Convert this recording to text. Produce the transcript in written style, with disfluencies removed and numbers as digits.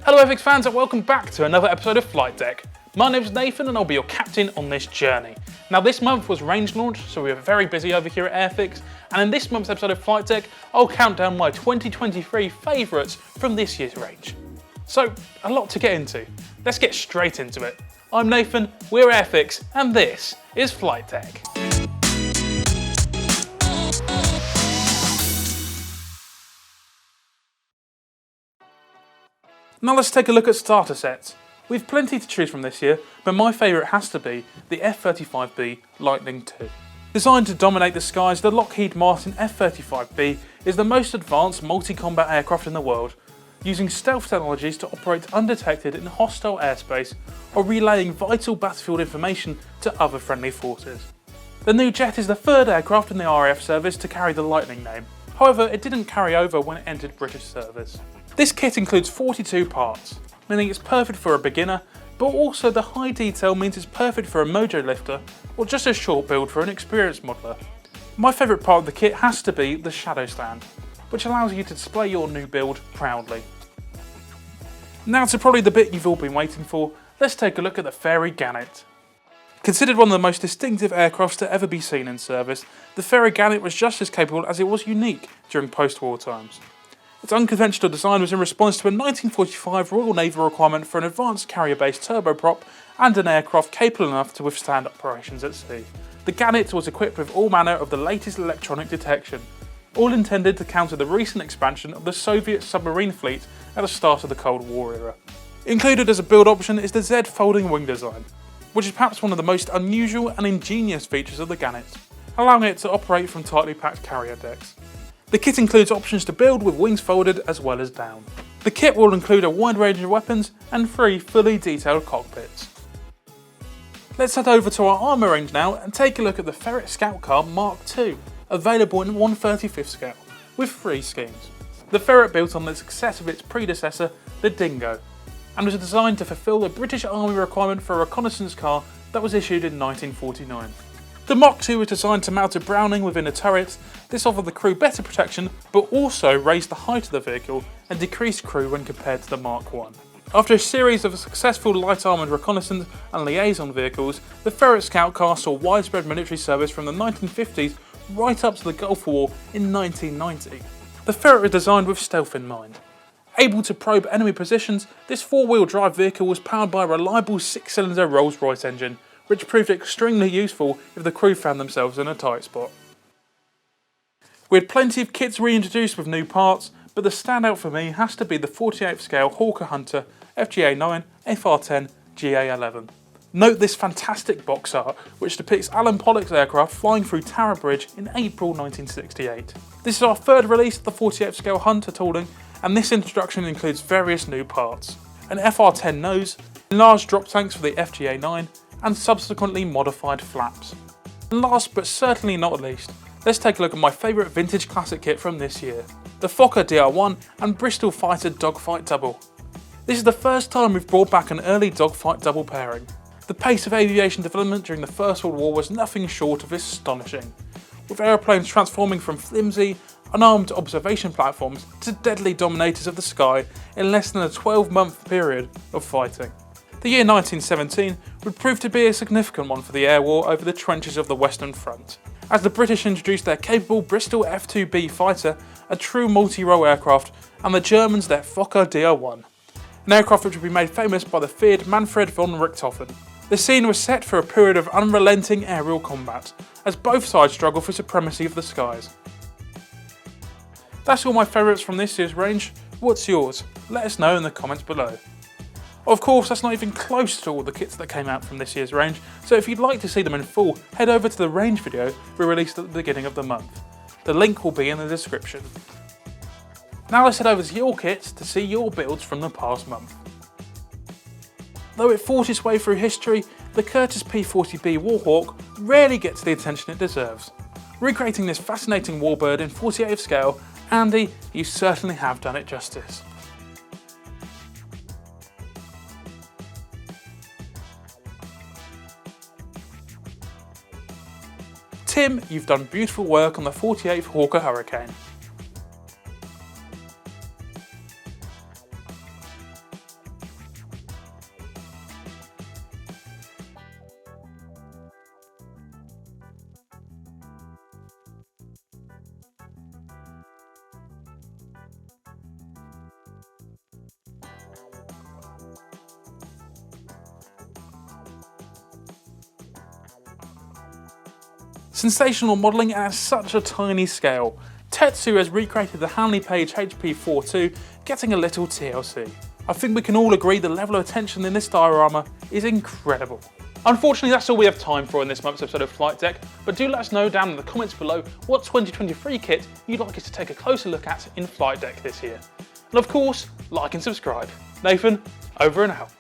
Hello Airfix fans and welcome back to another episode of Flight Deck. My name's Nathan and I'll be your captain on this journey. Now this month was range launch, so we were very busy over here at Airfix, and in this month's episode of Flight Deck, I'll count down my 2023 favourites from this year's range. So, a lot to get into. Let's get straight into it. I'm Nathan, we're Airfix, and this is Flight Deck. Now let's take a look at starter sets. We've plenty to choose from this year, but my favourite has to be the F-35B Lightning II. Designed to dominate the skies, the Lockheed Martin F-35B is the most advanced multi-combat aircraft in the world, using stealth technologies to operate undetected in hostile airspace or relaying vital battlefield information to other friendly forces. The new jet is the third aircraft in the RAF service to carry the Lightning name, however it didn't carry over when it entered British service. This kit includes 42 parts, meaning it's perfect for a beginner, but also the high detail means it's perfect for a mojo lifter or just a short build for an experienced modeller. My favourite part of the kit has to be the shadow stand, which allows you to display your new build proudly. Now to probably the bit you've all been waiting for, let's take a look at the Ferret Gannet. Considered one of the most distinctive aircrafts to ever be seen in service, the Ferret Gannet was just as capable as it was unique during post-war times. Its unconventional design was in response to a 1945 Royal Navy requirement for an advanced carrier-based turboprop and an aircraft capable enough to withstand operations at sea. The Gannet was equipped with all manner of the latest electronic detection, all intended to counter the recent expansion of the Soviet submarine fleet at the start of the Cold War era. Included as a build option is the Z folding wing design, which is perhaps one of the most unusual and ingenious features of the Gannet, allowing it to operate from tightly packed carrier decks. The kit includes options to build with wings folded as well as down. The kit will include a wide range of weapons and 3 fully detailed cockpits. Let's head over to our armour range now and take a look at the Ferret Scout Car Mark II, available in 1/35th scale, with 3 schemes. The Ferret built on the success of its predecessor, the Dingo, and was designed to fulfil the British Army requirement for a reconnaissance car that was issued in 1949. The Mark II was designed to mount a Browning within a turret. This offered the crew better protection, but also raised the height of the vehicle and decreased crew when compared to the Mark I. After a series of successful light armoured reconnaissance and liaison vehicles, the Ferret Scout Car saw widespread military service from the 1950s right up to the Gulf War in 1990. The Ferret was designed with stealth in mind. Able to probe enemy positions, this 4-wheel drive vehicle was powered by a reliable 6-cylinder Rolls-Royce engine, which proved extremely useful if the crew found themselves in a tight spot. We had plenty of kits reintroduced with new parts, but the standout for me has to be the 48th scale Hawker Hunter FGA-9 FR10 GA11. Note this fantastic box art, which depicts Alan Pollock's aircraft flying through Tower Bridge in April 1968. This is our third release of the 48th scale Hunter tooling, and this introduction includes various new parts. An FR10 nose, enlarged drop tanks for the FGA-9, and subsequently modified flaps. And last but certainly not least, let's take a look at my favourite vintage classic kit from this year, the Fokker DR1 and Bristol Fighter Dogfight Double. This is the first time we've brought back an early Dogfight Double pairing. The pace of aviation development during the First World War was nothing short of astonishing, with aeroplanes transforming from flimsy, unarmed observation platforms to deadly dominators of the sky in less than a 12-month period of fighting. The year 1917 would prove to be a significant one for the air war over the trenches of the Western Front, as the British introduced their capable Bristol F-2B fighter, a true multi-role aircraft, and the Germans their Fokker DR1, an aircraft which would be made famous by the feared Manfred von Richthofen. The scene was set for a period of unrelenting aerial combat, as both sides struggled for supremacy of the skies. That's all my favourites from this year's range. What's yours? Let us know in the comments below. Of course, that's not even close to all the kits that came out from this year's range, so if you'd like to see them in full, head over to the range video we released at the beginning of the month. The link will be in the description. Now let's head over to your kits to see your builds from the past month. Though it fought its way through history, the Curtiss P-40B Warhawk rarely gets the attention it deserves. Recreating this fascinating warbird in 48th scale, Andy, you certainly have done it justice. Tim, you've done beautiful work on the 48th Hawker Hurricane. Sensational modelling at such a tiny scale. Tetsu has recreated the Hanley Page HP-42, getting a little TLC. I think we can all agree the level of attention in this diorama is incredible. Unfortunately, that's all we have time for in this month's episode of Flight Deck, but do let us know down in the comments below what 2023 kit you'd like us to take a closer look at in Flight Deck this year. And of course, like and subscribe. Nathan, over and out.